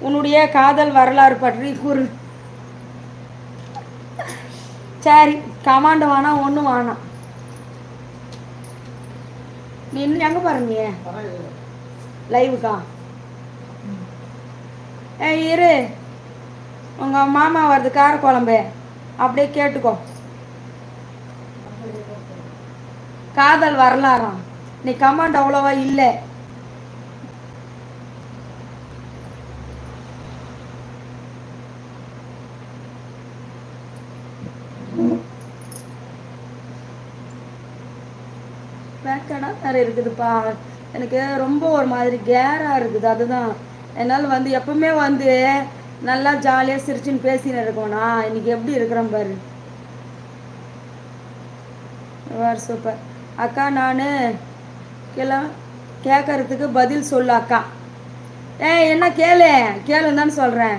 உன்னுடைய காதல் வரலாறு பற்றி கூறு. சரி, கமாண்டு வேணாம், ஒன்றும் வேணாம். நீ இன்னும் எங்கே பாருங்க லைவுக்கா? இரு, உங்கள் மாமா வருது கார குழம்பு, அப்படியே கேட்டுக்கோ. காதல் வரலாறாம். நீ கமாண்ட் அவ்வளோவா இல்லை. பேக்கடா வேறு இருக்குதுப்பா. எனக்கு ரொம்ப ஒரு மாதிரி கேராக இருக்குது. அதுதான் என்னால் வந்து எப்பவுமே வந்து நல்லா ஜாலியாக சிரிச்சுன்னு பேசின்னு இருக்கோண்ணா. இன்னைக்கு எப்படி இருக்கிறேன் பாரு. வேறு சூப்பர் அக்கா. நான் கேட்கறதுக்கு பதில் சொல்லு அக்கா. என்ன கேளுன்னு தானே சொல்கிறேன்.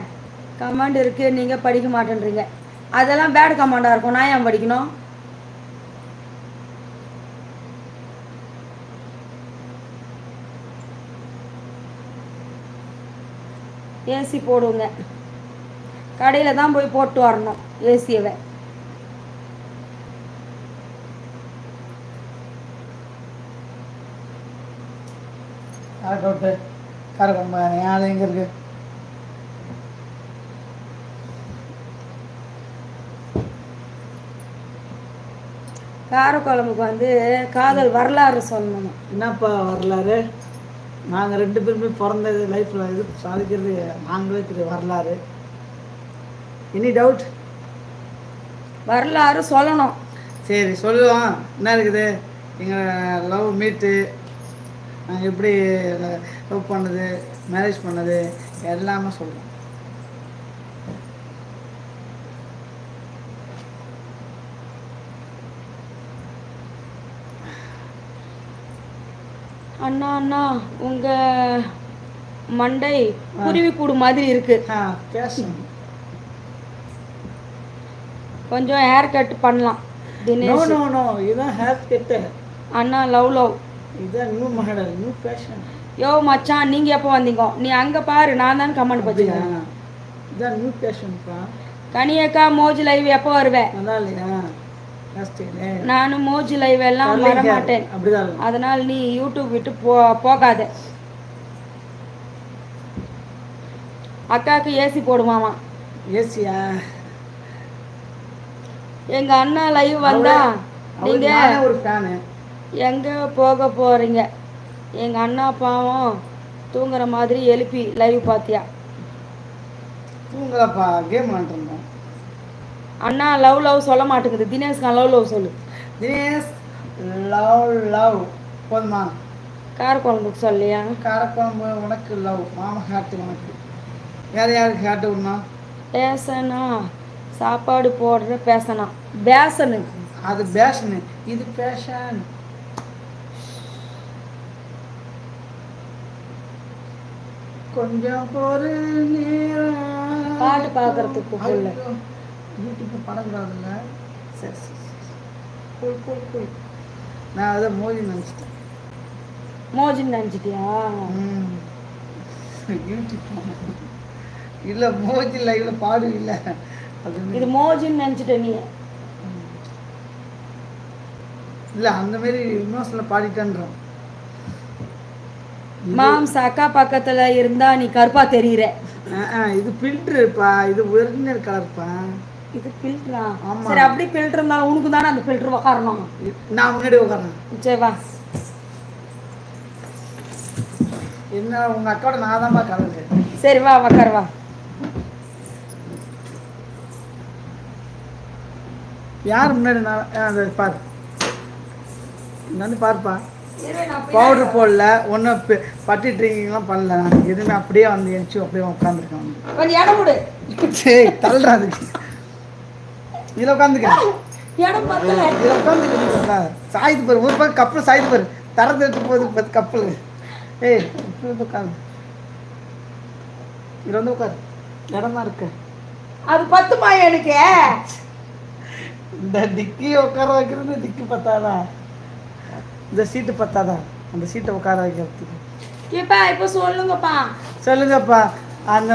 கமாண்ட் இருக்குது, நீங்கள் படிக்க மாட்டேன்றீங்க. அதெல்லாம் பேட் கமாண்டாக இருக்கும், நான் ஏன் படிக்கணும்? ஏசி போடுங்க, கடையில் தான் போய் போட்டு வரணும் ஏசியவை. எங்கே இருக்கு? காரக்குழம்புக்கு வந்து காதல் வரலாறு சொல்லணும். என்னப்பா வரலாறு? நாங்கள் 2 பேருமே பிறந்தது லைஃப்பில் இது சாதிக்கிறது நாங்களே திரு வரலாறு. Any doubt? வரலாறு சொல்லணும். சரி சொல்லுவோம். என்ன இருக்குது எங்கள் லவ் மீட்டு, நாங்கள் எப்படி லவ் பண்ணது, மேரேஜ் பண்ணது எல்லாமே சொல்லுவோம். அண்ணா அண்ணா உங்கள் மண்டை குருவி கூடு மாதிரி இருக்கு. பேசணும். கொஞ்சம் ஹேர் கட் பண்ணலாம். தினேஷ் நோ இதான் ஹேர் கட். அண்ணா லவ் இதான் நியூ மாடல், நியூ ஃபேஷன். யோ மச்சான், நீங்கள் எப்போ வந்தீங்க? நீ அங்கே பாரு, நான் தான் கமெண்ட் வச்சுக்கிறேன். இதான் நியூ ஃபேஷன்ப்பா. கனியக்கா மோஜ் லைவ் எப்போ வருவேன்? நல்லா இல்லையா? நானும் மோஜ் லைவ் எல்லாம் வர மாட்டேன், அதனால் நீ யூடியூப் விட்டு போகாத. அக்காவுக்கு ஏசி போடுமாமா? ஏசியா? எங்க அண்ணா லைவ் வந்தா நீங்க ஒரு ஃபேனு. எங்க போக போறீங்க? எங்க அண்ணா பாவம் தூங்குற மாதிரி எழுப்பி லைவ் பாத்தியா? தூங்கலப்பா, கேம் விளாண்டுருந்தோம். அண்ணா லவ் சொல்ல மாட்டேங்குது. தினேஷ் லவ் சொல்லு. தினேஷ் லவ் போதுமா? காரக்குழம்புக்கு சொல்லியா? காரக்குழம்பு உனக்கு லவ், மாமா ஹார்ட்டு உனக்கு. யாருக்கு ஹார்ட்டு விடனா? பேசனா சாப்பாடு போடுற பேசனா பேசனு. அது பேஷனு, இது பேஷன். கொஞ்சம் ஒரு பாட்டு பார்க்கறதுக்கு யூடியூப் படக்கூடாதுல்ல. சரி நான் அதை மோஜின்னு நினச்சிட்டியா? யூடியூப் இல்லை, மோஜி லைவ்ல பாடு இல்லை. இது மோஜின்னு நினச்சிட்ட நீ? இல்லை, அந்த மாதிரி இமோஷனில் பாடிட்டேன்றோம். மாம்ஸ் அக்கா பக்கத்தில் இருந்தா நீ கருப்பா தெரியுற. இது ஃபில்டருப்பா, இது ஒரிஜினல் கலர்ப்பா. இது ஃபில்டரா? சரி, அப்படி ஃபில்டர் இருந்தாலும் உனக்கு தானே அந்த ஃபில்டர் உட்காரணும். நான் முன்னாடி உட்காரேன். சரி வா. என்ன உங்கள் அக்காவோட நான் தான்ப்பா கலரு. சரி வா, உட்கார வா. யார் முன்னாடி? நான் பாரு, நான் பாருப்பா. பவுடர் போடல, ஒன்றும் பட்டி ட்ரிங்கிங்லாம் பண்ணல. நான் எதுவுமே அப்படியே வந்து எழுச்சி அப்படியே உட்காந்துருக்கேன். கொஞ்சம் இடம் கொடு. சரி தள்ளுறா, அதுக்கு இதில் உட்காந்துக்க. இதில் உட்காந்துக்க. சாய்த்து பாரு, ஒரு பக்கம் கப்பல் சாய்த்து பாரு, தரத்து எடுத்து போகுது கப்பல். ஏய் இப்படி வந்து உட்காந்து, இதில் வந்து உட்காரு. இடமா இருக்கு. அது பத்துமா எனக்கு? இந்த டிக்கி உட்கார வைக்கிறது டிக்கி பத்தாதா? இந்த சீட்டு பத்தாதா? அந்த சீட்டை உட்கார வைக்கிறதுக்கு. இப்போ சொல்லுங்கப்பா. சொல்லுங்கப்பா. அந்த